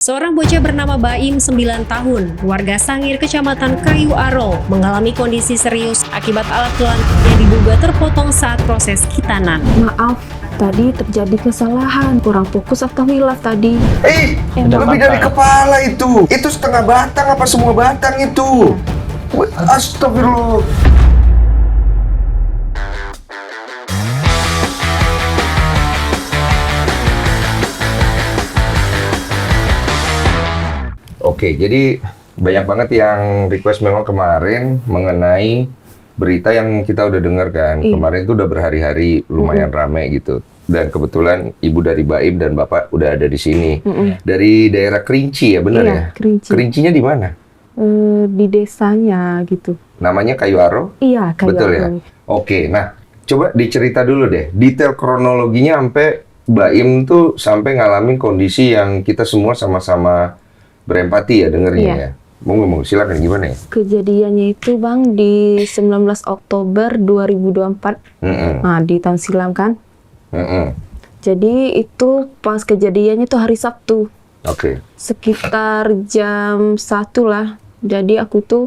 Seorang bocah bernama Baim 9 tahun, warga Sangir, Kecamatan Kayu Aro, mengalami kondisi serius akibat alat tulang yang diduga terpotong saat proses khitanan. Maaf, tadi terjadi kesalahan, kurang fokus atau hilaf tadi. Lebih dari kepala itu. Itu setengah batang apa semua batang itu? Astagfirullah. Oke, jadi banyak banget yang request memang kemarin mengenai berita yang kita udah dengar kan. Kemarin itu udah berhari-hari lumayan ramai gitu. Dan kebetulan ibu dari Baim dan bapak udah ada di sini. Dari daerah Kerinci ya, benar ya? Kerinci. Kerincinya di mana? Di desanya gitu. Namanya Kayu Aro? Iya, Kayu Betul Aro. ya? Oke, nah coba dicerita dulu deh. Detail kronologinya sampai Baim tuh sampai ngalamin kondisi yang kita semua sama-sama berempati ya dengernya Iya. ya. Mau silakan gimana ya? Kejadiannya itu Bang di 19 Oktober 2024. Nah, di tahun silam kan. Jadi itu pas kejadiannya itu hari Sabtu. Oke. Sekitar jam 1 lah. Jadi aku tuh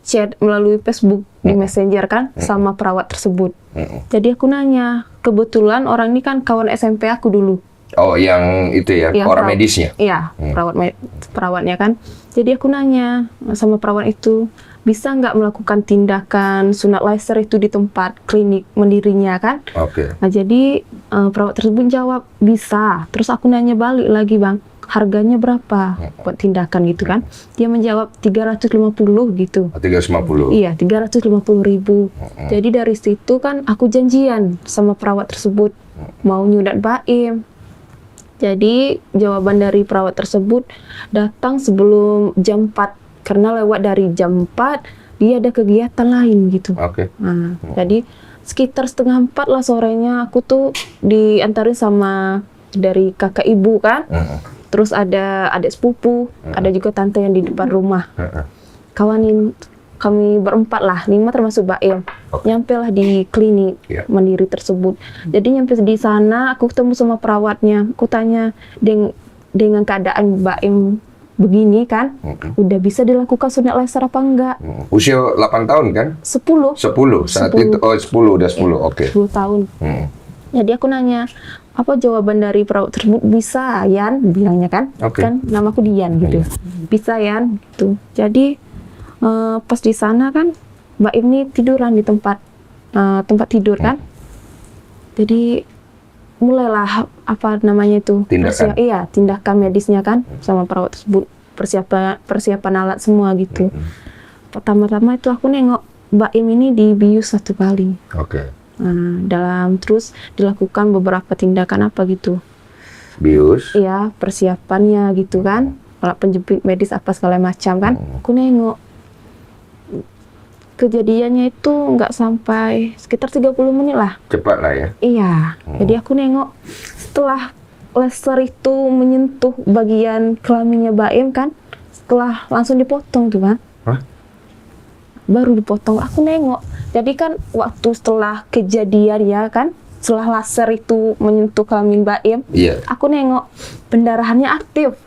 chat melalui Facebook di Messenger kan sama perawat tersebut. Jadi aku nanya, kebetulan orang ini kan kawan SMP aku dulu. Oh, yang itu ya, Yang orang medisnya? Iya, perawatnya kan. Jadi aku nanya sama perawat itu, bisa nggak melakukan tindakan sunat laser itu di tempat klinik mandirinya kan? Oke. Nah, jadi perawat tersebut jawab, bisa. Terus aku nanya balik lagi, Bang, harganya berapa buat tindakan gitu kan? Dia menjawab 350 gitu. 350. Iya, 350.000. Jadi dari situ kan aku janjian sama perawat tersebut mau nyudat Baim. Jadi jawaban dari perawat tersebut datang sebelum jam 4 karena lewat dari jam 4 dia ada kegiatan lain gitu. Oke. Nah, jadi sekitar setengah 4 lah sorenya aku tuh diantarin sama dari kakak ibu kan. Terus ada adik sepupu, ada juga tante yang di depan rumah. Kawanin kami berempat lah, 5 termasuk Baim. Nyampe lah di klinik mandiri tersebut. Jadi nyampe di sana, aku ketemu sama perawatnya. Aku tanya, dengan keadaan Baim begini kan, udah bisa dilakukan sunat laser apa enggak? Usia 8 tahun kan? 10. 10 saat 10. itu. Oh, 10 udah 10. Oke. 10 tahun. Jadi aku nanya, apa jawaban dari perawat tersebut? Bisa, Yan, bilangnya kan. Oke. Kan namaku Dian gitu. Bisa, Yan, gitu. Jadi pas di sana kan Baim ini tiduran di tempat tidur kan. Jadi mulailah apa namanya itu Tindakan. tindakan medisnya kan sama perawat tersebut, persiapan alat semua gitu. Pertama-tama itu aku nengok Baim ini dibius 1 kali. Oke. Terus dilakukan beberapa tindakan apa gitu. Bius. Iya, persiapannya gitu kan. Alat penjepit medis apa segala macam kan. Aku nengok. Kejadiannya itu nggak sampai sekitar 30 menit lah. Cepat lah ya. Iya. Jadi aku nengok setelah laser itu menyentuh bagian kelaminnya Baim kan, setelah langsung dipotong tuh kan. Hah? Baru dipotong. Aku nengok. Jadi kan waktu setelah kejadian ya kan, setelah laser itu menyentuh kelamin Baim, Iya. aku nengok pendarahannya aktif.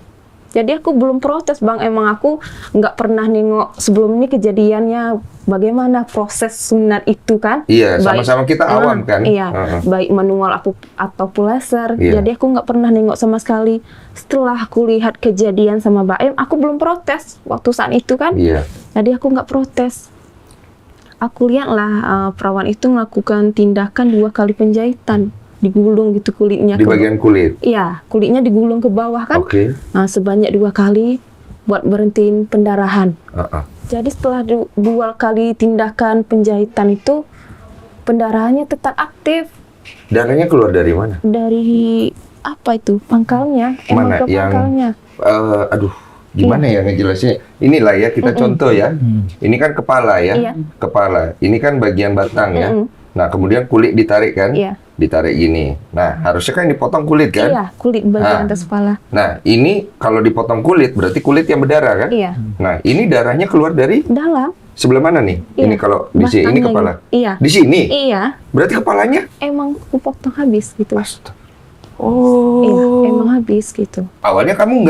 Jadi aku belum protes Bang, emang aku nggak pernah nengok sebelum ini kejadiannya bagaimana proses sunat itu kan. Iya, sama-sama kita awam kan. Iya, baik manual ataupun laser. Iya. Jadi aku nggak pernah nengok sama sekali. Setelah aku lihat kejadian sama Baim, aku belum protes waktu saat itu kan. Iya. Jadi aku nggak protes. Aku lihatlah perawat itu melakukan tindakan 2 kali penjahitan. Digulung gitu kulitnya. Di bagian kulit. Iya, kulitnya digulung ke bawah kan. Oke. Nah, sebanyak 2 kali buat berhentiin pendarahan. Jadi setelah 2 kali tindakan penjahitan itu, pendarahannya tetap aktif. Darahnya keluar dari mana? Dari apa itu? Pangkalnya. Emang Mana? ke pangkalnya. Gimana ya ngejelasinnya? Inilah ya, kita contoh ya. Ini kan kepala ya. Iya. Kepala. Ini kan bagian batang ya. Nah, kemudian kulit ditarik kan? Iya. Ditarik gini. Nah, harusnya kan dipotong kulit kan? Iya, kulit bagian atas kepala. Nah, ini kalau dipotong kulit berarti kulit yang berdarah kan? Iya. Nah, ini darahnya keluar dari Dalam. sebelah mana nih? Iya. Ini kalau di sini, ini Batangnya kepala. gitu. Iya. Di sini? Iya. Berarti kepalanya? Emang aku potong habis gitu. Iya, Oh. emang habis gitu. Awalnya kamu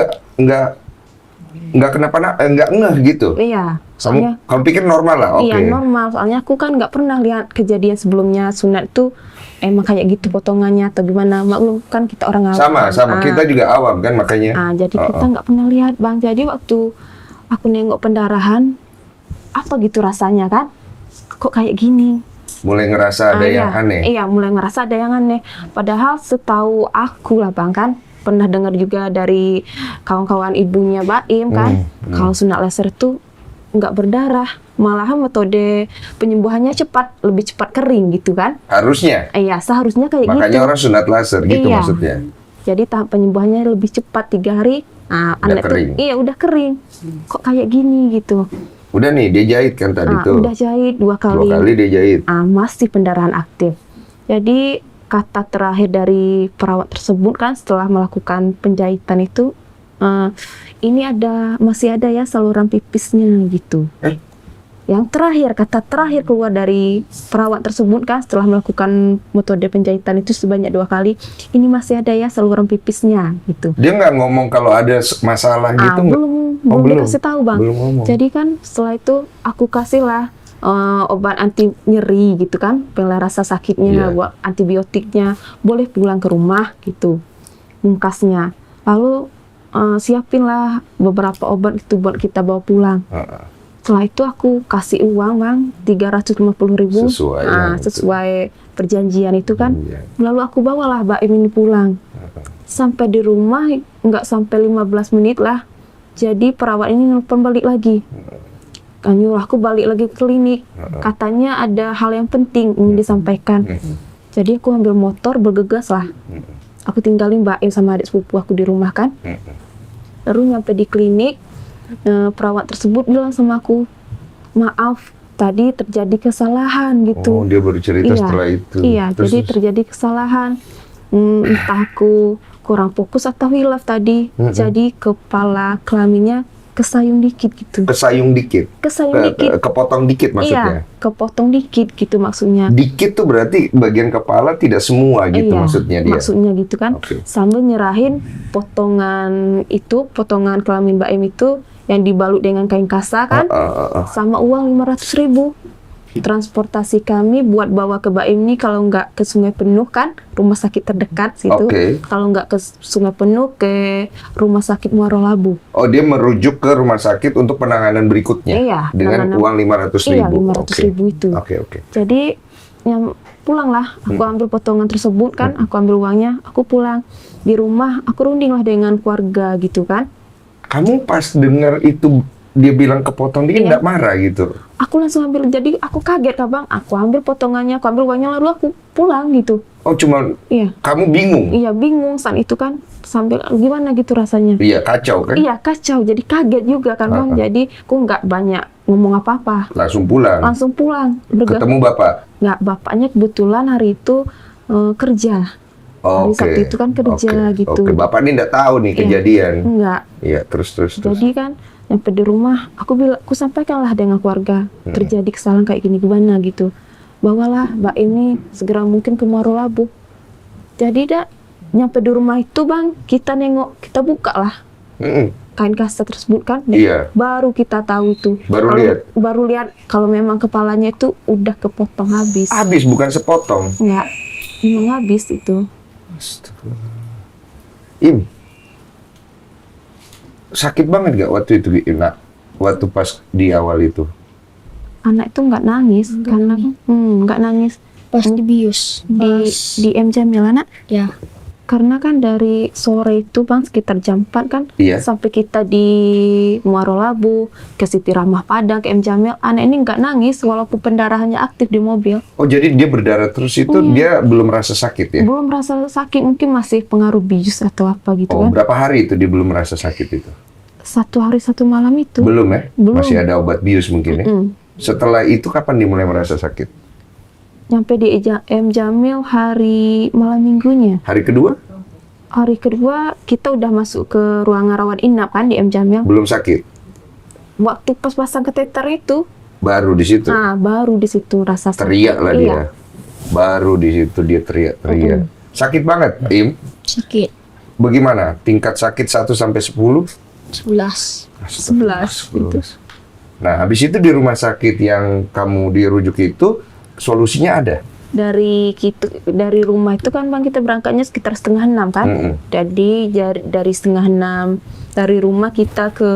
nggak kenapa-napa, nggak ngeh gitu. Iya, Kamu soalnya kamu pikir normal lah, oke. iya normal. Soalnya aku kan nggak pernah lihat kejadian sebelumnya sunat tuh emang kayak gitu potongannya atau gimana. Maklum kan kita orang awam. Sama. Kita juga awam kan makanya. Jadi kita nggak pernah lihat bang. Jadi waktu aku nengok pendarahan, apa gitu rasanya kan? Kok kayak gini? Mulai ngerasa ada yang Iya. aneh. Iya, mulai ngerasa ada yang aneh. Padahal setahu aku lah bang kan, pernah dengar juga dari kawan-kawan ibunya Baim kan, kalau sunat laser tuh nggak berdarah, malahan metode penyembuhannya cepat, lebih cepat kering gitu kan? Harusnya. Iya, seharusnya kayak Makanya gitu. orang sunat laser gitu Iya. maksudnya. Jadi tahap penyembuhannya lebih cepat 3 hari. Nah, Udah anak tuh, kering. iya udah kering. Kok kayak gini gitu? Udah nih, dia jahit kan tadi tuh. Udah jahit 2 kali. 2 kali dia jahit. Masih pendarahan aktif. Jadi kata terakhir dari perawat tersebut kan setelah melakukan penjahitan itu, ini masih ada ya saluran pipisnya gitu. Yang terakhir, kata terakhir keluar dari perawat tersebut kan setelah melakukan metode penjahitan itu sebanyak 2 kali, ini masih ada ya saluran pipisnya gitu. Dia nggak ngomong kalau ada masalah gitu nggak? Belum dikasih tahu bang. Belum ngomong. Jadi kan setelah itu aku kasih lah obat anti nyeri gitu kan, penilai rasa sakitnya, Iya. buat antibiotiknya, boleh pulang ke rumah gitu, mungkasnya. Lalu siapin lah beberapa obat itu buat kita bawa pulang. Setelah itu aku kasih uang bang 350.000 Sesuai yang itu. sesuai perjanjian itu kan. Iya. Lalu aku bawalah Baim ini pulang. Sampai di rumah nggak sampai 15 menit lah. Jadi perawat ini nelfon balik lagi. Nyuruh aku balik lagi ke klinik. Katanya ada hal yang penting ingin disampaikan. Jadi aku ambil motor bergegas lah. Aku tinggalin Baim sama adik sepupu aku di rumah kan. Lalu nyampe di klinik, perawat tersebut bilang sama aku, maaf tadi terjadi kesalahan gitu. Oh, dia baru cerita Iya, setelah itu. Iya, Terus, jadi terjadi kesalahan. Entah aku kurang fokus atau hilaf tadi. Jadi kepala kelaminnya kesayung dikit gitu. kesayung dikit. Kesayung dikit. Kepotong dikit maksudnya. Iya, kepotong dikit gitu maksudnya. Dikit tuh berarti bagian kepala tidak semua gitu Iya, maksudnya dia. maksudnya gitu kan. Oke. Sambil nyerahin potongan kelamin Baim itu yang dibalut dengan kain kasa kan, sama uang 500.000. Transportasi kami buat bawa ke Baim ini kalau nggak ke Sungai Penuh kan, rumah sakit terdekat situ. Oke. Kalau nggak ke Sungai Penuh, ke rumah sakit Muaro Labu. Oh, dia merujuk ke rumah sakit untuk penanganan berikutnya. Iya, Dengan penanganan- uang 500.000. Iya, 500.000 itu. Oke. Jadi yang pulang lah, aku ambil potongan tersebut kan, aku ambil uangnya, aku pulang. Di rumah aku runding lah dengan keluarga gitu kan. Kamu pas dengar itu dia bilang kepotong dikit Iya. nggak marah gitu? Aku langsung ambil, jadi aku kaget kan bang, aku ambil potongannya, aku ambil uangnya lalu aku pulang gitu. Oh, cuma Iya, kamu bingung? iya bingung saat itu kan, sambil gimana gitu rasanya. Iya, kacau kan? Iya kacau, jadi kaget juga kan bang, jadi aku nggak banyak ngomong apa-apa, Langsung pulang. langsung pulang. Ketemu bapak? Nggak, bapaknya kebetulan hari itu kerja. Hari Sabtu itu kan kerja gitu. Oke, bapak ini nggak tahu nih Iya. kejadian. Enggak. Iya, terus. Jadi kan nyampe di rumah, aku sampaikanlah dengan keluarga terjadi kesalahan kayak gini gimana gitu. Bawalah Mbak ini segera mungkin ke Muaro Labu. Jadi nyampe di rumah itu bang, kita nengok, kita buka lah kain kasta tersebut kan. Iya. Baru kita tahu itu. Baru lihat kalau memang kepalanya itu udah kepotong habis. Habis, bukan sepotong. Enggak, memang habis itu. Im, sakit banget gak waktu itu, Nak? Waktu pas di awal itu? Anak itu nggak nangis karena nggak nangis Pas dibius. di M Jamil anak. Ya. Karena kan dari sore itu bang sekitar jam 4 kan, Iya. sampai kita di Muaro Labu, ke Siti Rahmah Padang, ke M Jamil, anak ini nggak nangis walaupun pendarahannya aktif di mobil. Oh, jadi dia berdarah terus itu dia belum merasa sakit ya? Belum merasa sakit, mungkin masih pengaruh bius atau apa gitu Oh, kan. berapa hari itu dia belum merasa sakit itu? 1 hari 1 malam itu. Belum ya? Belum. Masih ada obat bius mungkin ya? Setelah itu kapan dia mulai merasa sakit? Nyampe di M Jamil hari malam minggunya. Hari kedua? Hari kedua kita udah masuk ke ruangan rawat inap kan di M Jamil. Belum sakit? Waktu pas pasang kateter itu, Baru di situ? baru di situ rasa sakit. Teriak lah Iya. dia. Baru di situ dia teriak-teriak. Sakit banget, Im. Sakit. Bagaimana? Tingkat sakit 1 sampai 10? 11. 11 itu. Nah, habis itu di rumah sakit yang kamu dirujuk itu solusinya ada. Dari rumah itu kan Bang kita berangkatnya sekitar 5:30 kan. Jadi dari 5:30 dari rumah kita ke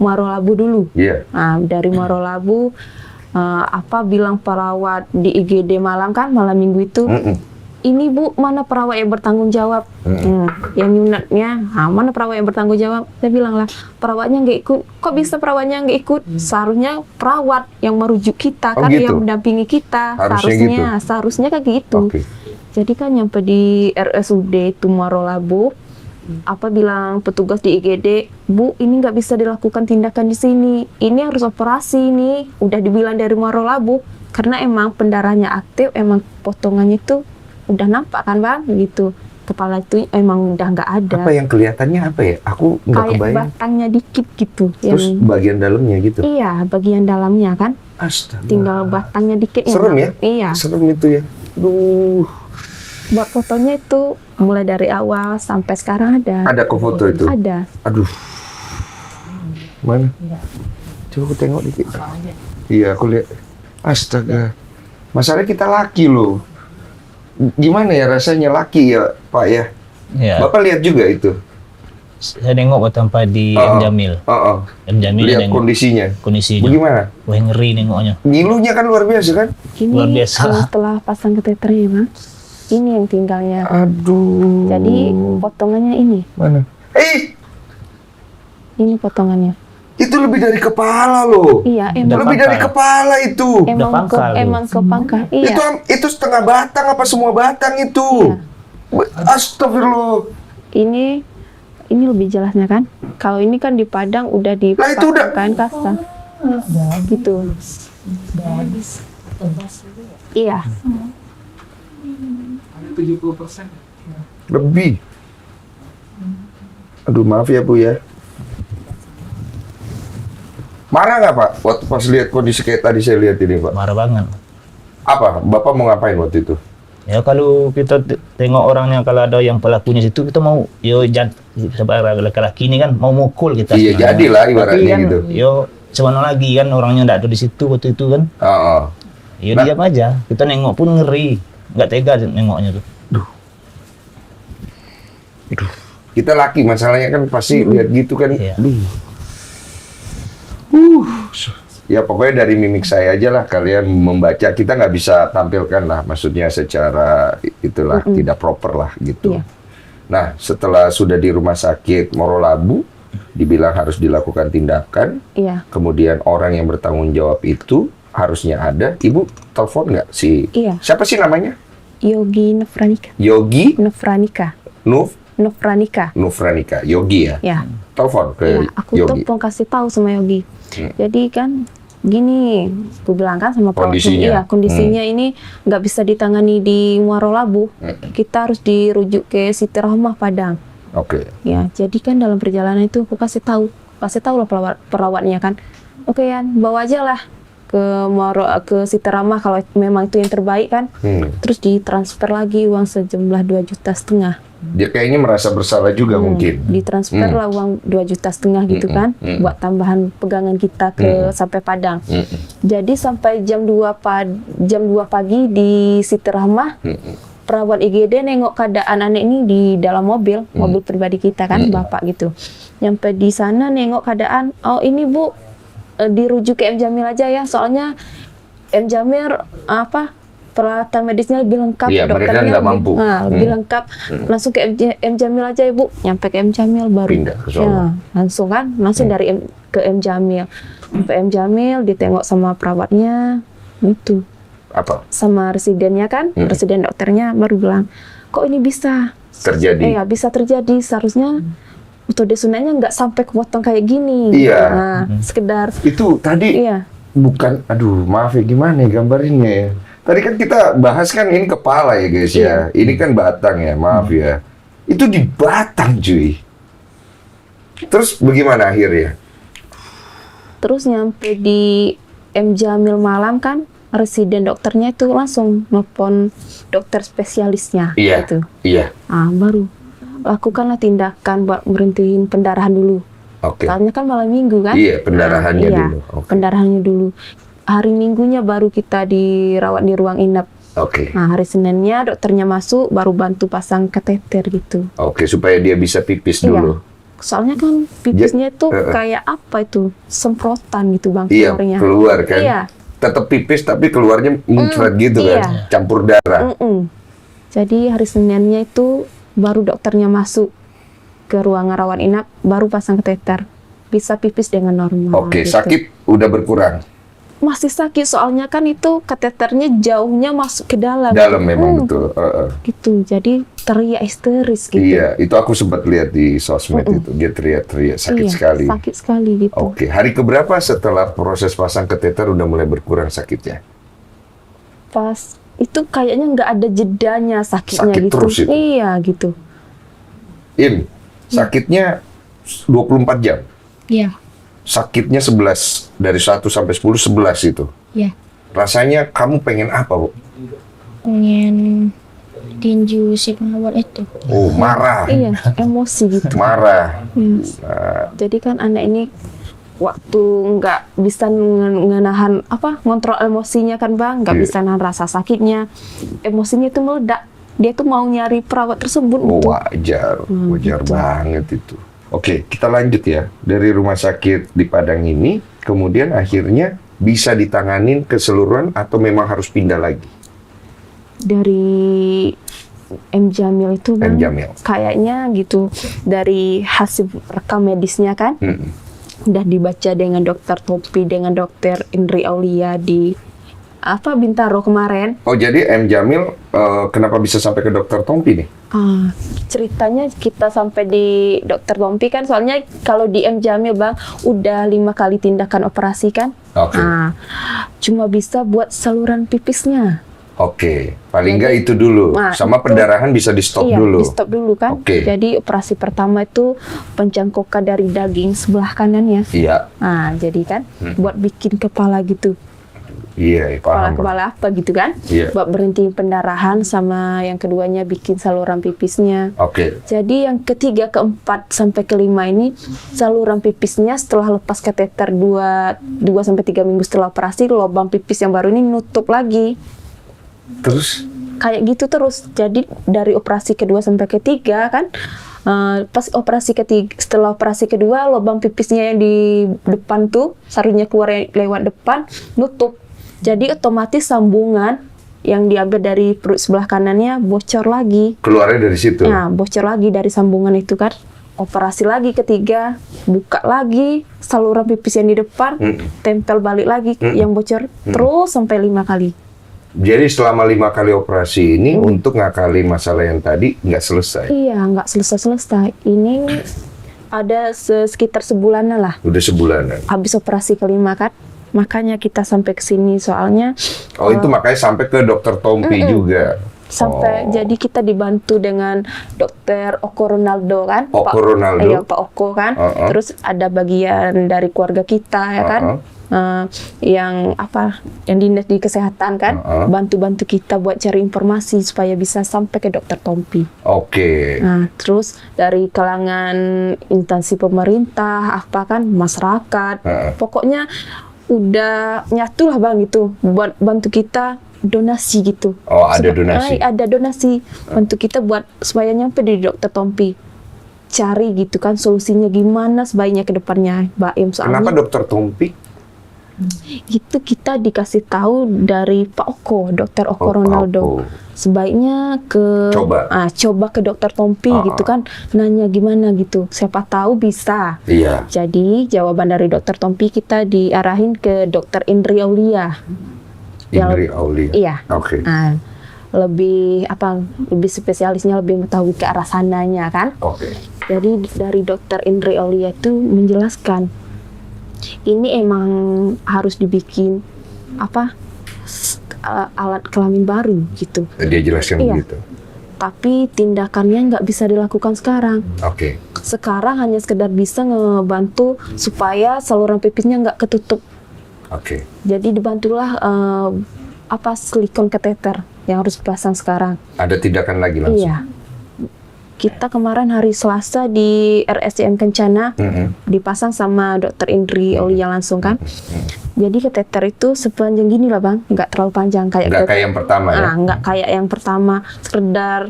Muaro Labu dulu. Iya. Nah, dari Muaro Labu bilang perawat di IGD malam kan, malam minggu itu. Ini Bu, mana perawat yang bertanggung jawab? Yang nyunatnya, mana perawat yang bertanggung jawab? Saya bilang lah, perawatnya nggak ikut. Kok bisa perawatnya nggak ikut? Seharusnya perawat yang merujuk kita, kan gitu? yang mendampingi kita. Seharusnya kan gitu. Oke. Jadi kan nyampe di RSUD itu Muaro Labu, bilang petugas di IGD, Bu, ini nggak bisa dilakukan tindakan di sini. Ini harus operasi nih. Udah dibilang dari Muaro Labu, karena emang pendarahannya aktif, emang potongannya itu udah nampak kan Bang, gitu. Kepala itu emang udah nggak ada. Apa yang kelihatannya apa ya? Aku nggak Kayak kebayang. batangnya dikit gitu. Terus bagian dalamnya gitu? Iya, bagian dalamnya kan. Astaga. Tinggal batangnya dikit. Serem ya? Iya. Serem itu ya. Duh. Buat fotonya itu mulai dari awal sampai sekarang ada. Ada kok foto itu? Ada. Aduh. Mana? Coba aku tengok dikit. Iya, aku lihat. Astaga. Masalahnya kita laki loh. Gimana ya rasanya laki ya Pak ya? Ya, Bapak lihat juga itu? saya nengok tempat di M. Jamil. M. Jamil Lihat nengok kondisinya. kondisinya. Bagaimana? Wah, ngeri nengoknya. Ngilunya kan luar biasa kan? Ini Luar biasa. setelah pasang kateternya Bang, ini yang tinggalnya. Aduh. Jadi potongannya ini. Mana? Ini potongannya. Itu lebih dari kepala loh. Iya, Udah Lebih dari pangkal. kepala itu. pangkal tuh. Ke pangkal. Iya. Itu setengah batang apa semua batang itu? Astagfirullah. Ini lebih jelasnya kan. Kalau ini kan di Padang udah Lah, itu udah- dipasangkan kasta. Gitu. Iya. Lebih. Aduh, maaf ya Bu ya. Marah nggak Pak waktu pas lihat kondisi kayak tadi saya lihat ini Pak? Marah banget. Apa? Bapak mau ngapain waktu itu? Ya kalau kita tengok orangnya, kalau ada yang pelakunya situ, kita mau laki-laki ini kan mau mukul kita. Iya, sebenarnya. jadilah Tapi ibaratnya kan, gitu. Yo, semana lagi kan orangnya nggak ada di situ waktu itu kan. Ya Nah. diam aja. Kita nengok pun ngeri, nggak tega nengoknya tuh. Kita laki masalahnya kan pasti lihat gitu kan. Iya. Ya pokoknya dari mimik saya aja lah kalian membaca. Kita nggak bisa tampilkan lah, maksudnya secara itulah tidak proper lah gitu. Iya. Nah setelah sudah di rumah sakit Muaro Labu, dibilang harus dilakukan tindakan. Iya. Kemudian orang yang bertanggung jawab itu harusnya ada. Ibu telepon nggak si? Iya. Siapa sih namanya? Yogi Nofranika. Yogi Nofranika. Nufranika. Yogi ya. Ya. Telepon ke Ya, aku Yogi. tuh mau kasih tahu sama Yogi. Jadi kan gini, aku bilang kan sama perawat, Kondisinya. iya kondisinya ini nggak bisa ditangani di Muaro Labu. Kita harus dirujuk ke Siti Rahmah Padang. Oke. Ya, jadi kan dalam perjalanan itu aku kasih tahu lah perawatnya kan. Oke Yan, bawa aja lah ke ke Siti Rahmah kalau memang itu yang terbaik kan. Terus ditransfer lagi uang sejumlah 2,5 juta. Dia kayaknya merasa bersalah juga mungkin. Ditransfer lah uang 2,5 juta gitu kan, buat tambahan pegangan kita ke sampai Padang. Jadi sampai jam 2 pagi di Siti Rahmah, perawat IGD nengok keadaan anak ini di dalam mobil pribadi kita kan, bapak gitu. Nyampe di sana nengok keadaan, oh ini Bu, dirujuk ke M. Jamil aja ya, soalnya M. Jamil peralatan medisnya lebih lengkap, Iya, mereka nggak mampu. lebih lengkap. Langsung ke M. Jamil aja Ibu. Nyampe ke M. Jamil baru Pindah ke sono. langsung dari ke M. Jamil. Sampai M. Jamil ditengok sama perawatnya itu, Apa sama residennya kan, residen dokternya baru bilang, kok ini bisa terjadi? bisa terjadi, seharusnya metode sunatnya nggak sampai kepotong kayak gini. Iya. Nah, sekedar Itu tadi iya. bukan, aduh maaf ya gimana ya gambarinnya ya. Tadi kan kita bahas kan ini kepala ya guys ya. Ini kan batang ya, maaf ya. Itu di batang cuy. Terus bagaimana akhirnya? Terus nyampe di M. Jamil malam kan, residen dokternya itu langsung nelpon dokter spesialisnya. Iya. Gitu. Iya. Baru lakukanlah tindakan buat berhentiin pendarahan dulu. Oke. Soalnya kan malam minggu kan? Iya, pendarahannya iya, dulu. Oke. Pendarahannya dulu. Hari Minggunya baru kita dirawat di ruang inap. Oke. Nah, hari Seninnya dokternya masuk, baru bantu pasang kateter gitu. Oke, supaya dia bisa pipis Iya. dulu. Soalnya kan pipisnya itu kayak apa itu? Semprotan gitu Bang Iya, keluarnya. keluar kan. Iya. Tetap pipis tapi keluarnya muncrat gitu iya. kan. Campur darah. Jadi hari Seninnya itu baru dokternya masuk ke ruangan rawat inap, baru pasang kateter. Bisa pipis dengan normal. Oke, gitu. sakit udah berkurang. Masih sakit soalnya kan itu kateternya jauhnya masuk ke dalam. Dalam memang betul. Gitu. Jadi teriak histeris gitu. Iya, itu aku sempat lihat di sosmed itu. Dia teriak-teriak sakit Iya, sekali. sakit sekali gitu. Oke, hari keberapa setelah proses pasang kateter udah mulai berkurang sakitnya? Pas itu kayaknya nggak ada jedanya sakitnya Sakit gitu. terus itu? Iya gitu. Sakitnya 24 jam. Iya. Sakitnya 11 dari 1 sampai 10 11 itu. Iya. Rasanya kamu pengen apa, Bu? Pengen tinju si pengawal itu. Oh, marah. Iya, emosi gitu. Marah. Jadi kan anak ini waktu nggak bisa ngenahan ngontrol emosinya kan Bang, nggak Iya. bisa nahan rasa sakitnya, emosinya itu meledak. Dia tuh mau nyari perawat tersebut Oh, gitu. wajar banget itu. Oke, kita lanjut ya. Dari rumah sakit di Padang ini, kemudian akhirnya bisa ditanganin keseluruhan atau memang harus pindah lagi? Dari M. Jamil itu Bang, M. Jamil. kayaknya gitu dari hasil rekam medisnya kan, udah dibaca dengan dokter Topi, dengan dokter Indri Aulia di Bintaro kemarin. Oh, jadi M. Jamil kenapa bisa sampai ke dokter Tompi nih? Ceritanya kita sampai di dokter Tompi kan, soalnya kalau di M. Jamil Bang udah 5 kali tindakan operasi kan. Oke. Cuma bisa buat saluran pipisnya. Oke, paling nggak itu dulu. Sama pendarahan bisa di stop Iya, dulu. di stop dulu kan. Oke. Jadi operasi pertama itu pencangkokan dari daging sebelah kanannya. Iya. Jadi kan buat bikin kepala gitu. Iya, paham. Kepala apa gitu kan. Iya. Buat berhentiin pendarahan, sama yang keduanya bikin saluran pipisnya. Oke. Jadi yang ketiga, keempat, sampai kelima ini saluran pipisnya setelah lepas kateter 2-3 minggu setelah operasi, lubang pipis yang baru ini nutup lagi. Terus? Kayak gitu terus. Jadi dari operasi kedua sampai ketiga kan, pas operasi ketiga, setelah operasi kedua, lubang pipisnya yang di depan tuh, sarungnya keluar lewat depan, nutup. Jadi otomatis sambungan yang diambil dari perut sebelah kanannya bocor lagi. Keluarnya dari situ? Nah, bocor lagi dari sambungan itu kan. Operasi lagi ketiga, buka lagi saluran pipis yang di depan, tempel balik lagi yang bocor, terus sampai 5 kali. Jadi selama 5 kali operasi ini untuk ngakali masalah yang tadi nggak selesai? Iya, nggak selesai-selesai. Ini ada sekitar sebulanan lah. Udah sebulanan? Habis operasi kelima kan. Makanya kita sampai ke sini soalnya. Oh, itu makanya sampai ke dokter Tompi juga? Sampai jadi kita dibantu dengan dokter Oko Ronaldo kan. Oko Ronaldo? Iya, Pak Oko kan. Terus ada bagian dari keluarga kita ya kan. Yang dinas di kesehatan kan, bantu-bantu kita buat cari informasi supaya bisa sampai ke dokter Tompi. Oke. Nah, terus dari kalangan instansi pemerintah, masyarakat, pokoknya udah nyatu lah Bang gitu, buat bantu kita donasi gitu. Oh, ada donasi? Ada donasi, bantu kita buat supaya nyampe di dokter Tompi. Cari gitu kan solusinya gimana sebaiknya ke depannya, Mbak Im. Soalnya Kenapa dokter Tompi? Itu kita dikasih tahu dari Pak Oko, dokter Oko Ronaldo. Sebaiknya coba ke dokter Tompi gitu kan, nanya gimana gitu. Siapa tahu bisa. Iya. Jadi jawaban dari dokter Tompi kita diarahin ke dokter Indri Aulia. Indri Aulia. Iya. Oke. Lebih spesialisnya, lebih mengetahui ke arah sananya kan. Oke. Jadi dari dokter Indri Aulia itu menjelaskan, ini emang harus dibikin alat kelamin baru gitu. Dia jelaskan begitu. Tapi tindakannya nggak bisa dilakukan sekarang. Oke. Sekarang hanya sekedar bisa ngebantu supaya saluran pipisnya nggak ketutup. Oke. Jadi dibantulah silikon kateter yang harus dipasang sekarang. Ada tindakan lagi langsung. Iya. Kita kemarin hari Selasa di RSCM Kencana dipasang sama Dokter Indri Aulia langsung kan. Jadi kateter itu sepanjang gini lah bang, nggak terlalu panjang kayak Nggak kayak yang pertama ya? nggak kayak yang pertama, sekedar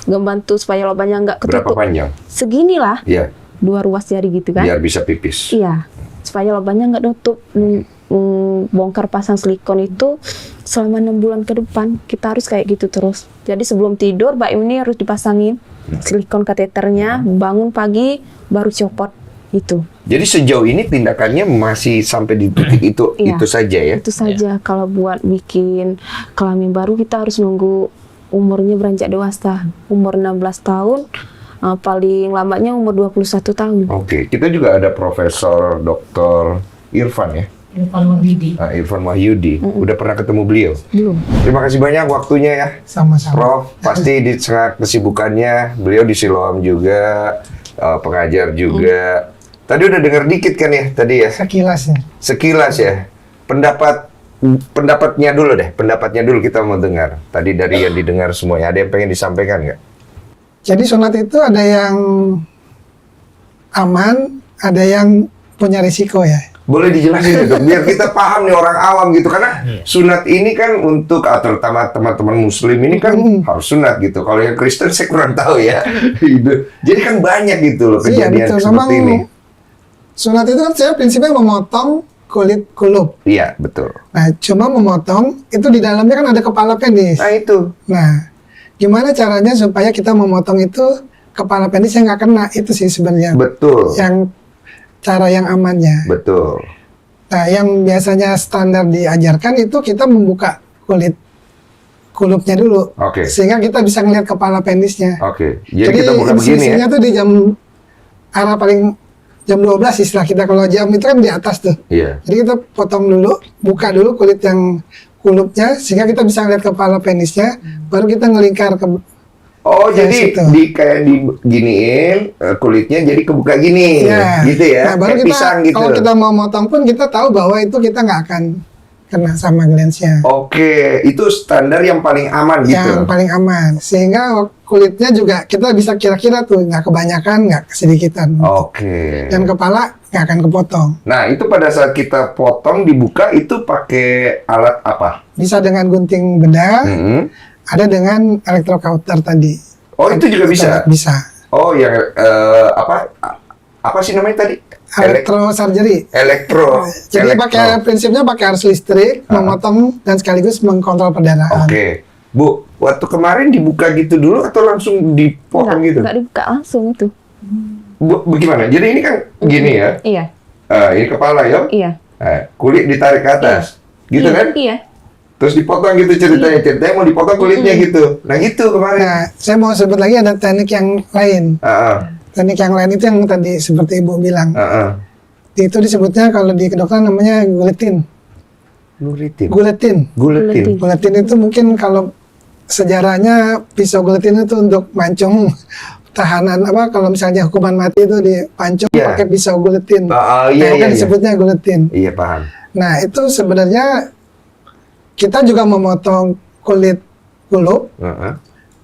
ngebantu supaya lubangnya nggak Berapa ketutup. panjang? Segini lah, Iya, 2 ruas jari gitu kan. biar bisa pipis. Iya, supaya lubangnya nggak nutup. Bongkar pasang silikon itu selama 6 bulan ke depan kita harus kayak gitu terus. Jadi sebelum tidur Mbak Im ini harus dipasangin silikon kateternya, bangun pagi baru copot gitu. Jadi sejauh ini tindakannya masih sampai di titik itu Iya, itu saja ya? Itu saja. Kalau buat bikin kelamin baru kita harus nunggu umurnya beranjak dewasa, umur 16 tahun. Paling lambatnya umur 21 tahun. Oke, kita juga ada Profesor Dr. Irfan ya? Irfan Wahyudi. Udah pernah ketemu beliau? Belum. Terima kasih banyak waktunya ya. Sama-sama. Prof, pasti di tengah kesibukannya, beliau di Siloam juga, pengajar juga. Tadi udah dengar dikit kan ya, tadi ya? Sekilas ya. Sekilas ya. Pendapatnya dulu kita mau dengar. Tadi dari yang didengar semuanya, ada yang pengen disampaikan nggak? Jadi sunat itu ada yang aman, ada yang punya risiko ya. Boleh dijelasin dong, biar kita paham nih orang awam gitu. Karena sunat ini kan untuk, terutama teman-teman muslim ini kan harus sunat gitu. Kalau yang Kristen saya kurang tahu ya. Jadi kan banyak gitu loh Iya kejadian betul. seperti Memang ini. sunat itu kan saya prinsipnya memotong kulit kulup. Iya, betul. Nah, cuma memotong itu di dalamnya kan ada kepala penis. Nah itu. Nah, gimana caranya supaya kita memotong itu kepala penisnya nggak kena, itu sih sebenarnya. Betul. Yang cara yang amannya. Betul. Nah, yang biasanya standar diajarkan itu kita membuka kulit kulupnya dulu. Oke. Sehingga kita bisa ngelihat kepala penisnya. Oke. Jadi kita buka begini ya. insinyasinya tuh di jam arah paling jam 12 istilah kita. Kalau jam itu kan di atas tuh. Iya. Jadi kita potong dulu, buka dulu kulit yang kulupnya sehingga kita bisa ngelihat kepala penisnya, baru kita ngelingkar ke Oh, ya, jadi situ. kayak diginiin kulitnya jadi kebuka gini, Ya. gitu ya, Nah, baru kayak kita pisang gitu. kalau kita mau motong pun kita tahu bahwa itu kita nggak akan kena sama glensnya. Oke, itu standar yang paling aman gitu. Yang paling aman, sehingga kulitnya juga kita bisa kira-kira tuh nggak kebanyakan, nggak kesedikitan. Oke. Dan kepala nggak akan kepotong. Nah, itu pada saat kita potong dibuka itu pakai alat apa? Bisa dengan gunting bedah, Mm-hmm. ada dengan elektrokauter tadi. Oh, itu juga bisa. Bisa. Oh, yang apa sih namanya tadi? Elektrosurgery. Elektro. Jadi pakai prinsipnya pakai arus listrik, memotong dan sekaligus mengkontrol perdarahan. Oke. Bu, waktu kemarin dibuka gitu dulu atau langsung dipotong gitu? Nggak dibuka langsung itu. Bu, bagaimana? Jadi ini kan gini ya. Iya, Ini kepala ya. iya. Kulit ditarik ke atas. Gitu Iya, kan? Iya. Terus dipotong gitu ceritanya mau dipotong kulitnya gitu. Nah gitu kemarin. Nah, saya mau sebut lagi ada teknik yang lain. Teknik yang lain itu yang tadi seperti Ibu bilang. Itu disebutnya kalau di kedokteran namanya guletin. Guletin. Guletin. Guletin. Guletin itu mungkin kalau sejarahnya pisau guletin itu untuk mancung tahanan kalau misalnya hukuman mati itu dipancung Iya. pakai pisau guletin. Iya, kan iya. disebutnya guletin. Iya paham. Nah, itu sebenarnya kita juga memotong kulit kulup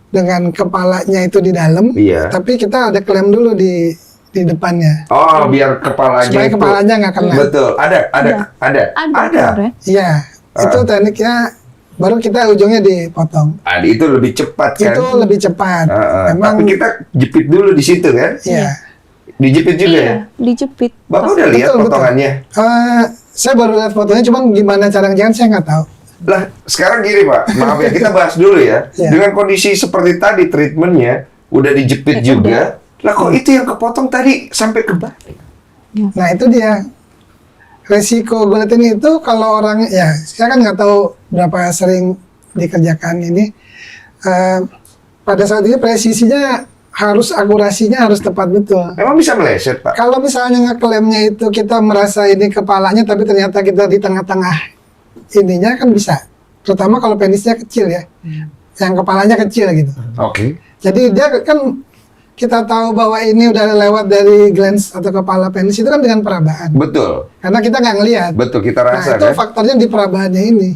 dengan kepalanya itu di dalam, Iya. tapi kita ada klem dulu di depannya. Oh, biar kepalanya Supaya itu. kepalanya nggak kena. Betul. Ada. Ada sebenarnya. Iya, itu tekniknya baru kita ujungnya dipotong. Itu lebih cepat kan? Itu lebih cepat. Memang Tapi kita jepit dulu di situ kan? iya. Dijepit juga ya? Iya, dijepit. Bapak udah lihat Betul, betul. potongannya? Saya baru lihat fotonya, cuman gimana cara ngerjain saya nggak tahu. Lah, sekarang gini Pak, maaf ya, kita bahas dulu ya. Iya. Dengan kondisi seperti tadi treatmentnya, udah dijepit juga. Lah kok itu yang kepotong tadi sampai ke balik? Nah, itu dia. Resiko guletin itu kalau orang, ya saya kan nggak tahu berapa sering dikerjakan ini. Pada saat ini presisinya harus, akurasinya harus tepat betul. Emang bisa meleset Pak? Kalau misalnya ngeklemnya itu kita merasa ini kepalanya, tapi ternyata kita di tengah-tengah ininya kan bisa. Terutama kalau penisnya kecil ya, yang kepalanya kecil gitu. Oke. Jadi dia kan, kita tahu bahwa ini udah lewat dari glans atau kepala penis itu kan dengan perabaan. Betul. Karena kita nggak ngelihat. Betul, kita Nah, rasa itu kan? faktornya di perabahannya ini.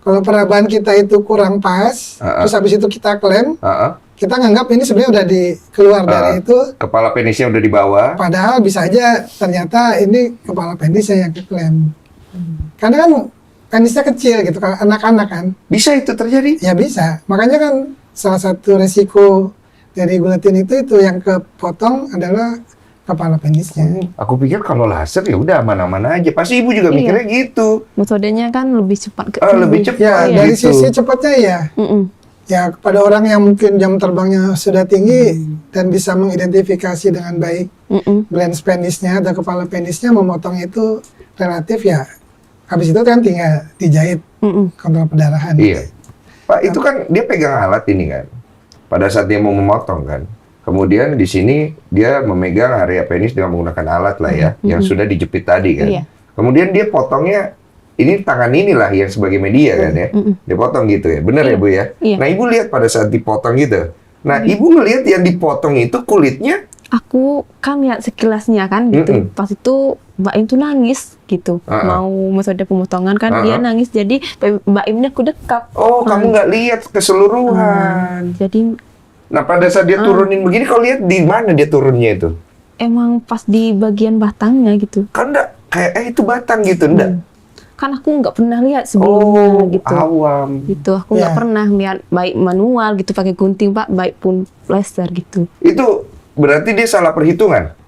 kalau perabahan kita itu kurang pas, terus habis itu kita klaim, kita nganggap ini sebenarnya udah keluar dari itu. Kepala penisnya udah di bawah. Padahal bisa aja ternyata ini kepala penisnya yang keklaim. Karena kan penisnya kecil gitu, kalau anak-anak kan. Bisa itu terjadi? Ya bisa. Makanya kan salah satu resiko dari guletin itu yang kepotong adalah kepala penisnya. Aku pikir kalau laser ya udah aman-aman aja. Pasti ibu juga mikirnya gitu. Metodenya kan lebih cepat. Lebih cepat. Ya, dari gitu. sisi cepatnya ya. Ya, kepada orang yang mungkin jam terbangnya sudah tinggi dan bisa mengidentifikasi dengan baik gland penisnya atau kepala penisnya, memotong itu relatif ya. Habis itu kan tinggal dijahit kontrol pendarahan. Iya. Pak, itu kan dia pegang alat ini kan. Pada saat dia mau memotong kan. Kemudian di sini dia memegang area penis dengan menggunakan alat lah ya, yang sudah dijepit tadi kan. Iya. Kemudian dia potongnya, ini tangan inilah yang sebagai media kan ya. Dia potong gitu ya, benar ya Bu ya? Iya. Nah ibu lihat pada saat dipotong gitu. Nah ibu ngelihat yang dipotong itu kulitnya. Aku kan lihat sekilasnya kan gitu. Pas itu Mbak Im tuh nangis gitu. Mau metode pemotongan kan dia nangis. Jadi Mbak Imnya aku dekap. Oh kamu nggak lihat keseluruhan. Jadi Nah pada saat dia turunin begini, kau lihat di mana dia turunnya itu? emang pas di bagian batangnya gitu. Kan enggak kayak itu batang gitu, enggak? Kan aku nggak pernah lihat sebelumnya gitu. Awam. Gitu, aku nggak pernah lihat baik manual gitu pakai gunting Pak, baik pun laser gitu. Itu berarti dia salah perhitungan.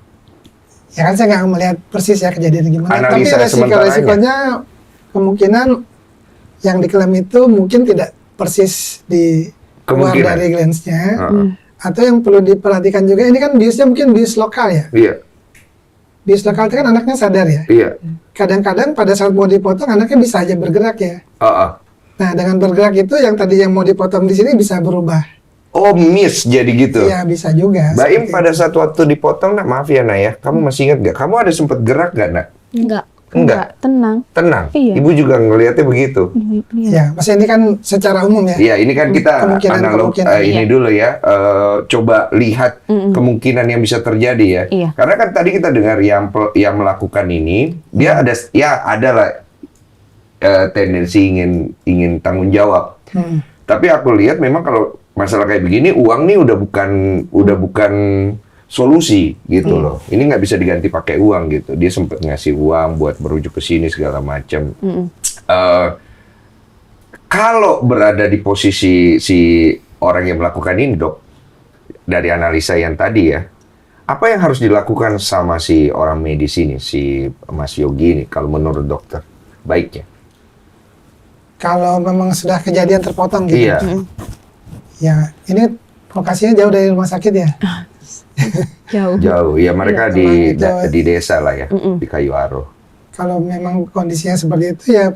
Ya kan saya nggak melihat persis ya kejadian gimana. Analisa Tapi resikonya kemungkinan yang diklaim itu mungkin tidak persis di keluar Kemungkinan. dari glands-nya. Atau yang perlu diperhatikan juga, ini kan biusnya mungkin bius lokal ya. Iya, Bius lokal itu kan anaknya sadar ya. iya. Kadang-kadang pada saat mau dipotong anaknya bisa aja bergerak ya. Ah. Nah dengan bergerak itu yang tadi yang mau dipotong di sini bisa berubah. Oh, miss jadi gitu. Iya bisa juga. Mbak Im seperti pada saat waktu dipotong, nak maaf ya nak ya, kamu masih ingat nggak? Kamu ada sempat gerak nggak nak? Enggak, tenang. Tenang. Iya. Ibu juga ngelihatnya begitu. Iya. Ya, maksudnya ini kan secara umum ya. Iya, ini kan kita analog ini Iya. dulu ya. Coba lihat kemungkinan yang bisa terjadi ya. Iya. Karena kan tadi kita dengar yang melakukan ini, dia ada lah tendensi ingin tanggung jawab. Tapi aku lihat memang kalau masalah kayak begini, uang nih udah bukan solusi gitu loh. Ini nggak bisa diganti pakai uang gitu. Dia sempat ngasih uang buat merujuk ke sini segala macam. Kalau berada di posisi si orang yang melakukan ini, Dok, dari analisa yang tadi ya, apa yang harus dilakukan sama si orang medis ini, si Mas Yogi ini, kalau menurut dokter, baiknya? Kalau memang sudah kejadian terpotong gitu. Iya. Ya, ini lokasinya jauh dari rumah sakit ya. Jauh. Jauh, ya mereka Iya, di desa lah ya, di Kayu Aro. Kalau memang kondisinya seperti itu ya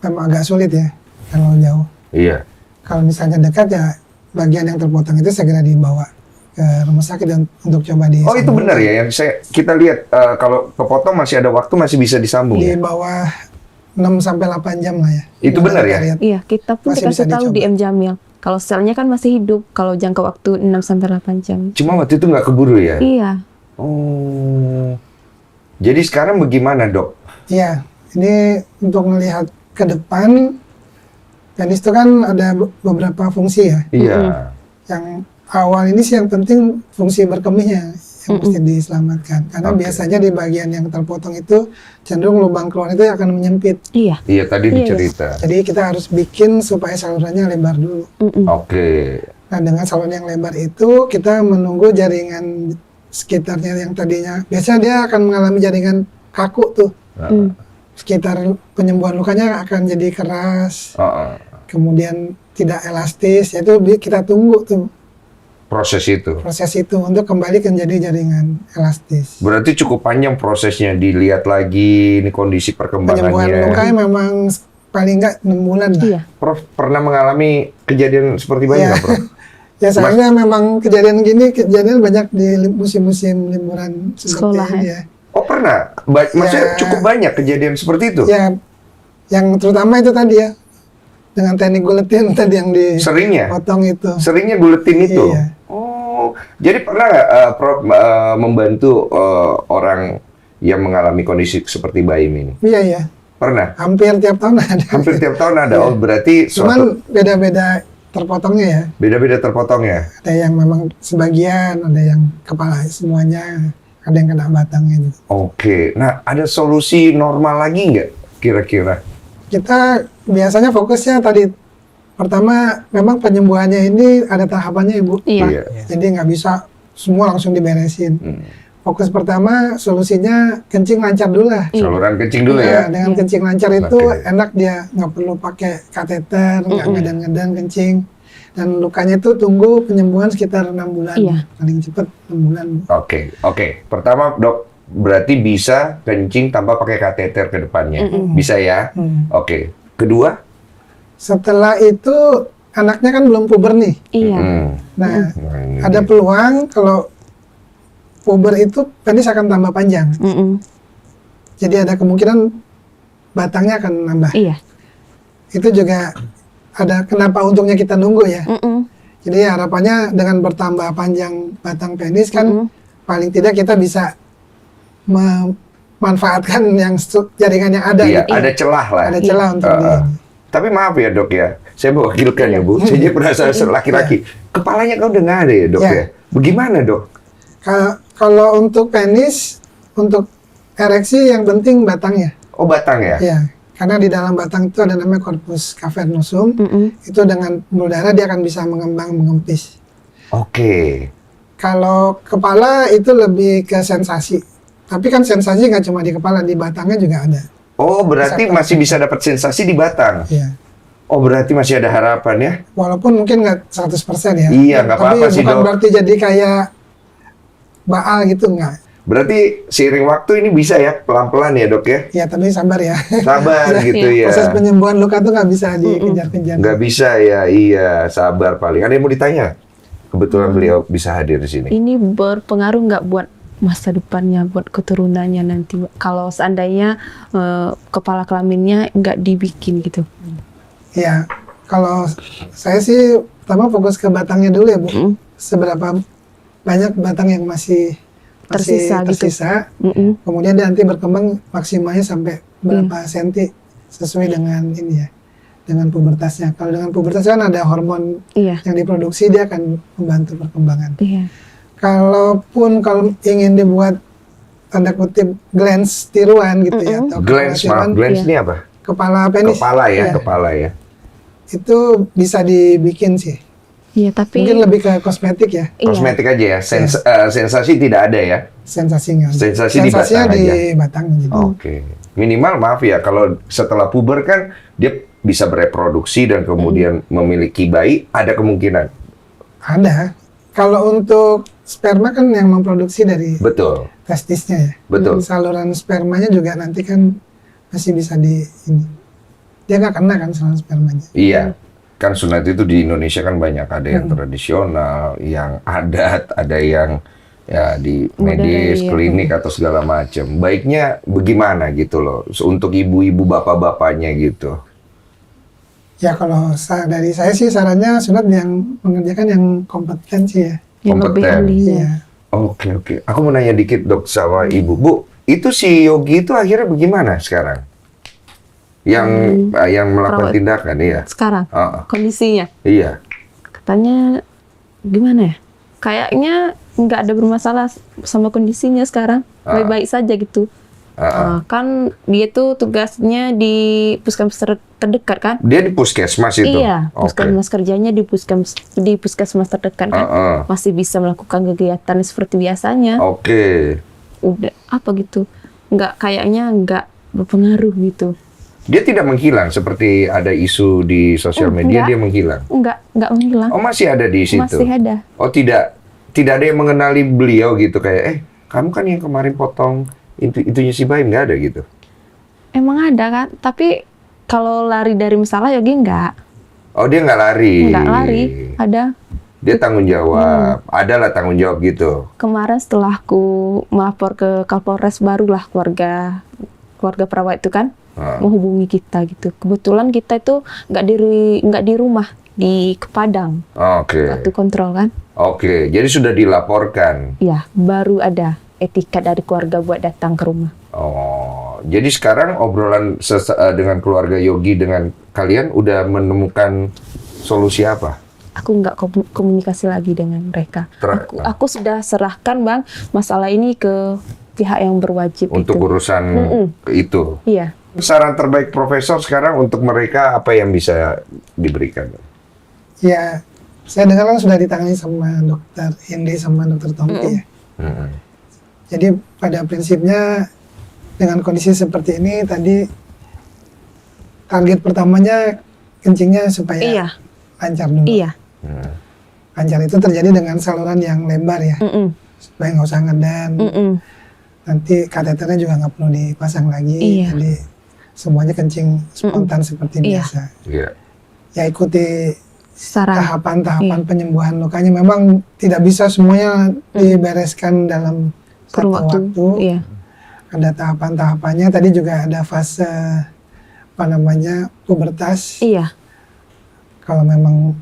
memang agak sulit ya kalau jauh. Iya. Kalau misalnya dekat ya bagian yang terpotong itu segera dibawa ke rumah sakit dan untuk coba di. Oh itu benar ya, yang kita lihat kalau kepotong masih ada waktu, masih bisa disambung Di ya? bawah 6 sampai 8 jam lah ya. Itu benar ya? Lihat. Iya, kita pun Masih bisa dikasih tahu dicoba. di M Jamil. Kalau selnya kan masih hidup, kalau jangka waktu 6 sampai 8 jam. Cuma waktu itu nggak keburu ya? Iya. Oh. Jadi sekarang bagaimana, Dok? Iya, ini untuk melihat ke depan, penis itu kan ada beberapa fungsi ya. Iya. Yang awal ini sih yang penting fungsi berkemihnya yang mesti diselamatkan. Karena biasanya di bagian yang terpotong itu cenderung lubang keluar itu akan menyempit. Iya. Iya, tadi dicerita. Jadi kita harus bikin supaya salurannya lebar dulu. Oke. Nah dengan saluran yang lebar itu kita menunggu jaringan sekitarnya yang tadinya. Biasanya dia akan mengalami jaringan kaku tuh. Sekitar penyembuhan lukanya akan jadi keras. Kemudian tidak elastis. Itu kita tunggu tuh Proses itu. proses itu untuk kembali ke jadi jaringan elastis. Berarti cukup panjang prosesnya, dilihat lagi ini kondisi Penyembuhan perkembangannya. lukanya memang paling nggak 6 bulan lah. Iya. Prof pernah mengalami kejadian seperti Bayu Iya. nggak, Prof? Ya sayangnya memang kejadian gini kejadian banyak di musim-musim liburan Sekolah, seperti ini ya. ya. Oh pernah? Maksudnya Ya. cukup banyak kejadian seperti itu? Ya, yang terutama itu tadi ya, dengan teknik guletin tadi yang Seringnya? dipotong itu. Seringnya guletin itu? Iya. Oh, jadi pernah nggak Prof membantu orang yang mengalami kondisi seperti Baim ini? Iya, iya. Pernah? Hampir tiap tahun ada. Hampir tiap tahun ada. Oh, berarti Cuman beda-beda terpotongnya ya. beda-beda terpotong ya? Ada yang memang sebagian, ada yang kepala semuanya, ada yang kena batangnya gitu. Oke. Nah, ada solusi normal lagi nggak kira-kira? Kita biasanya fokusnya tadi, pertama memang penyembuhannya ini ada tahapannya Ibu. Iya. Jadi nggak bisa semua langsung diberesin. Fokus pertama solusinya kencing lancar dulu lah. Saluran kencing dulu ya? Dengan kencing lancar itu Oke. enak, dia nggak perlu pakai kateter, nggak ngedan-ngedan kencing. Dan lukanya itu tunggu penyembuhan sekitar 6 bulan. Iya. Paling cepat 6 bulan. Oke. Pertama, Dok, berarti bisa kencing tanpa pakai kateter ke depannya. Bisa ya? Oke. Kedua? Setelah itu anaknya kan belum puber nih. Iya. Nah, Ini ada peluang kalau puber itu penis akan tambah panjang. Jadi ada kemungkinan batangnya akan nambah. Iya. Itu juga ada kenapa untungnya kita nunggu ya. Jadi harapannya dengan bertambah panjang batang penis kan paling tidak kita bisa memanfaatkan yang jaringan yang ada. Iya, gitu. ada celah lah. Ada celah untuk Tapi maaf ya, Dok ya. Saya mewakilkan ya, Bu. Saya merasa laki-laki. Kepalanya kan udah nggak ada ya, Dok Iya. ya? Bagaimana, Dok? Kalau untuk penis, untuk ereksi yang penting batangnya. Oh, batang ya? Ya, karena di dalam batang itu ada namanya corpus cavernosum. Itu dengan pembuluh darah dia akan bisa mengembang, mengempis. Oke. Kalau kepala itu lebih ke sensasi. Tapi kan sensasi nggak cuma di kepala, di batangnya juga ada. Oh, berarti masih bisa dapat sensasi di batang? Ya. Oh, berarti masih ada harapan ya? Walaupun mungkin nggak 100% ya. Iya, nggak apa-apa Tapi sih, bukan Dok. berarti jadi kayak baal gitu, nggak. Berarti seiring waktu ini bisa ya, pelan-pelan ya, Dok ya? Ya, tapi sabar ya. Sabar gitu ya. Proses penyembuhan luka tuh nggak bisa dikejar-kejar. Nggak bisa ya, iya. Sabar paling. Ada yang mau ditanya? Kebetulan beliau bisa hadir di sini. Ini berpengaruh nggak buat masa depannya, buat keturunannya nanti? Kalau seandainya kepala kelaminnya nggak dibikin gitu. Ya, kalau saya sih pertama fokus ke batangnya dulu ya, Bu. Seberapa banyak batang yang masih Tersisa gitu. Kemudian dia nanti berkembang maksimalnya sampai berapa senti sesuai dengan ini ya, dengan pubertasnya. Kalau dengan pubertas kan ada hormon Iya. yang diproduksi, dia akan membantu perkembangan. Iya. Kalau ingin dibuat tanda kutip glans tiruan gitu ya, atau Glans, kepala maaf. tiruan, Glans Iya. ini apa? kepala penis. Kepala ya, Iya. kepala ya. Itu bisa dibikin sih. Iya, tapi Mungkin lebih ke kosmetik ya, iya. Kosmetik aja ya. Sensasi tidak ada ya. sensasinya. Sensasi di Sensasinya batang di aja. batang gitu. Oke. Minimal maaf ya, kalau setelah puber kan dia bisa bereproduksi dan kemudian memiliki bayi, ada kemungkinan. Ada. Kalau untuk sperma kan yang memproduksi dari Betul. testisnya ya. Betul. Saluran spermanya juga nanti kan masih bisa ini. Dia nggak kena kan saluran spermanya. Iya. Kan sunat itu di Indonesia kan banyak, ada yang tradisional, yang adat, ada yang ya di medis, iya. klinik atau segala macam. Baiknya bagaimana gitu loh untuk ibu-ibu bapak-bapaknya gitu. Ya kalau dari saya sih sarannya sunat yang mengerjakan yang kompeten sih ya. Yang lebih Kompeten. ahlinya. Iya. Oke. Aku mau nanya dikit Dok sama Ibu. Bu, itu si Yogi itu akhirnya bagaimana sekarang? Yang melakukan perawat. tindakan, iya. Sekarang kondisinya Iya. katanya gimana ya? Kayaknya nggak ada bermasalah sama kondisinya sekarang, baik-baik saja gitu. Kan dia tuh tugasnya di puskesmas terdekat kan? Dia di puskesmas itu. Iya, Oke. puskesmas kerjanya di puskesmas terdekat kan? Masih bisa melakukan kegiatan seperti biasanya. Oke. Udah apa gitu? Kayaknya nggak berpengaruh gitu. Dia tidak menghilang seperti ada isu di sosial media, Enggak. dia menghilang. Nggak menghilang. Oh, masih ada di situ. Masih ada. Oh, tidak ada yang mengenali beliau gitu kayak kamu kan yang kemarin potong itunya si Baim, nggak ada gitu. Emang ada kan? Tapi kalau lari dari masalah Yogi nggak. Oh, dia nggak lari. Nggak lari. Ada. Dia tanggung jawab. Adalah tanggung jawab gitu. Kemarin setelah aku melapor ke Kapolres, barulah keluarga perawat itu kan menghubungi kita gitu. Kebetulan kita itu nggak di rumah, di Padang. Oke. Waktu kontrol kan. Oke, jadi sudah dilaporkan. Ya, baru ada etikat dari keluarga buat datang ke rumah. Oh, Jadi sekarang obrolan dengan keluarga Yogi dengan kalian udah menemukan solusi apa? Aku nggak komunikasi lagi dengan mereka. Aku sudah serahkan Bang masalah ini ke pihak yang berwajib untuk itu. urusan itu. Iya. Saran terbaik Profesor sekarang untuk mereka apa yang bisa diberikan? Ya, saya dengar kan sudah ditangani sama dokter Indi sama dokter Tompi ya. Jadi pada prinsipnya dengan kondisi seperti ini tadi target pertamanya kencingnya supaya lancar dulu. Iya. Lancar itu terjadi dengan saluran yang lebar ya, supaya nggak usah ngedan. Nanti kateternya juga nggak perlu dipasang lagi. Iya. Jadi semuanya kencing spontan seperti biasa. Iya. Ya ikuti Saran. tahapan-tahapan penyembuhan lukanya. Memang tidak bisa semuanya dibereskan dalam satu waktu. Iya. Ada tahapan-tahapannya. Tadi juga ada fase pubertas. Iya. Kalau memang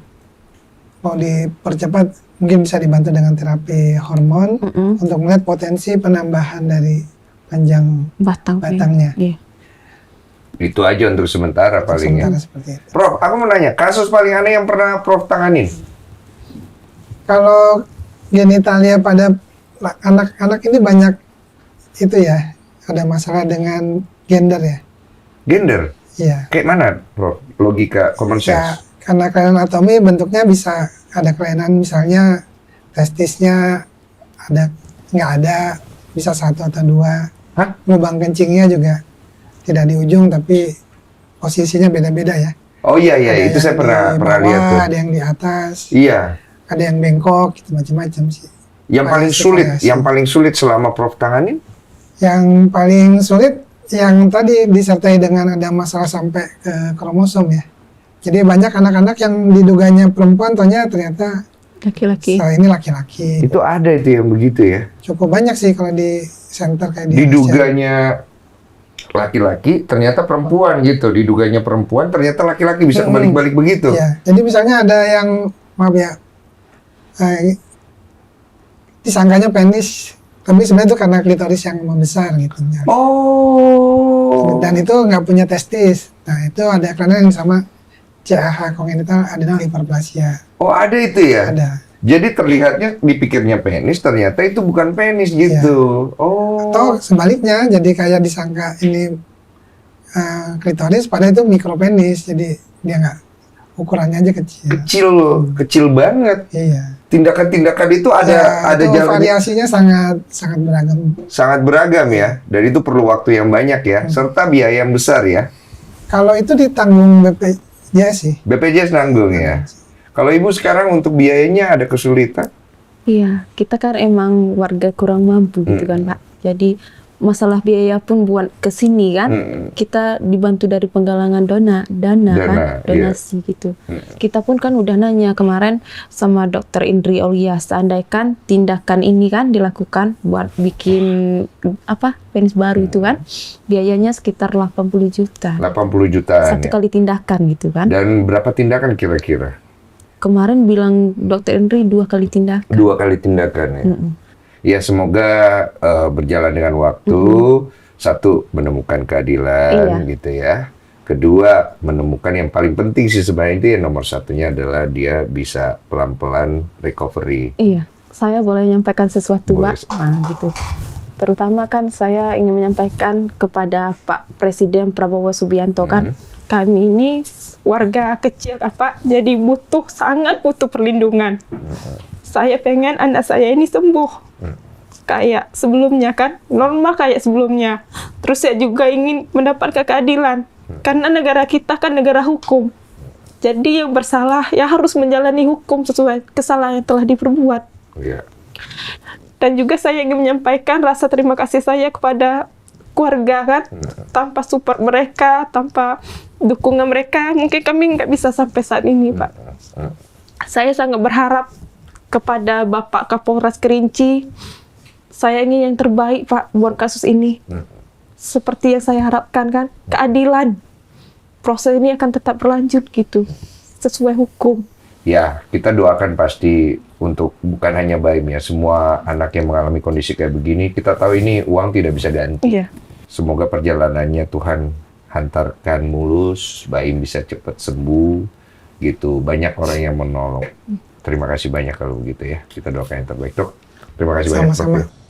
mau dipercepat, mungkin bisa dibantu dengan terapi hormon untuk melihat potensi penambahan dari panjang batangnya. Iya. Itu aja untuk sementara paling ya. Sementara seperti itu. Prof, aku mau nanya, kasus paling aneh yang pernah Prof tanganin? Kalau genitalia pada anak-anak ini banyak itu ya, ada masalah dengan gender ya. Gender? Iya. Kayak mana, Prof? Logika common Ya, sense? karena kelainan anatomi bentuknya bisa ada kelainan, misalnya testisnya nggak ada, bisa 1 atau 2. Hah? Lubang kencingnya juga tidak di ujung tapi posisinya beda-beda ya. Oh iya, Ada itu saya yang pernah di bawah, lihat tuh. ada yang di atas, Iya. ada yang bengkok, gitu macam-macam sih. Yang paling sulit selama Prof tanganin? Yang paling sulit yang tadi disertai dengan ada masalah sampai ke kromosom ya. Jadi banyak anak-anak yang diduganya perempuan, ternyata Laki-laki. setelah ini laki-laki. Itu ada itu yang begitu ya? Cukup banyak sih kalau di center kayak di Indonesia. Diduganya laki-laki, ternyata perempuan gitu. Diduganya perempuan, ternyata laki-laki bisa kebalik-balik begitu. Ya, jadi misalnya ada yang, maaf ya, disangkanya penis, tapi sebenarnya itu karena klitoris yang membesar gitu. Oh. Dan itu nggak punya testis. Nah, itu ada kelainan yang sama CAH, congenital adrenal hyperplasia. Oh, ada itu ya? Ada. Jadi terlihatnya dipikirnya penis, ternyata itu bukan penis gitu. Oh. Atau sebaliknya, jadi kayak disangka ini klitoris, padahal itu mikropenis, jadi dia nggak, ukurannya aja kecil. Kecil banget. Iya. Tindakan-tindakan itu ada itu jalan variasinya sangat beragam. sangat beragam ya. Dan itu perlu waktu yang banyak ya, serta biaya yang besar ya. Kalau itu ditanggung BPJS sih. BPJS nanggung ya. Kalau Ibu sekarang untuk biayanya ada kesulitan? Iya, kita kan emang warga kurang mampu gitu kan Pak. Jadi masalah biaya pun buat kesini kan, kita dibantu dari penggalangan dana kan, donasi gitu. Kita pun kan udah nanya kemarin sama Dokter Indri Aulia, seandainya tindakan ini kan dilakukan buat bikin penis baru itu kan, biayanya sekitar 80 juta. 80 jutaan Satu ya. kali tindakan gitu kan. Dan berapa tindakan kira-kira? Kemarin bilang Dokter Indri 2 kali tindakan. 2 kali tindakan ya. Ya semoga berjalan dengan waktu. Satu, menemukan keadilan gitu ya. Kedua, menemukan yang paling penting sih sebenarnya itu yang nomor satunya adalah dia bisa pelan-pelan recovery. Iya, saya boleh menyampaikan sesuatu Boleh. Pak. Nah, gitu. Terutama kan saya ingin menyampaikan kepada Pak Presiden Prabowo Subianto kan, kami ini warga kecil jadi sangat butuh perlindungan. Saya pengen anak saya ini sembuh kayak sebelumnya kan, normal kayak sebelumnya. Terus saya juga ingin mendapatkan keadilan karena negara kita kan negara hukum. Jadi yang bersalah ya harus menjalani hukum sesuai kesalahan yang telah diperbuat. Iya. Dan juga saya ingin menyampaikan rasa terima kasih saya kepada keluarga kan, tanpa support mereka, tanpa dukungan mereka, mungkin kami nggak bisa sampai saat ini, Pak. Saya sangat berharap kepada Bapak Kapolres Kerinci, saya ingin yang terbaik, Pak, buat kasus ini. Seperti yang saya harapkan kan, keadilan. Proses ini akan tetap berlanjut gitu, sesuai hukum. Ya, kita doakan pasti untuk bukan hanya Baim ya, semua anak yang mengalami kondisi kayak begini, kita tahu ini uang tidak bisa ganti. Iya. Semoga perjalanannya Tuhan hantarkan mulus, Baim bisa cepat sembuh, gitu. Banyak orang yang menolong. Terima kasih banyak kalau begitu ya. Kita doakan yang terbaik, Dok. Terima kasih banyak. Sama-sama.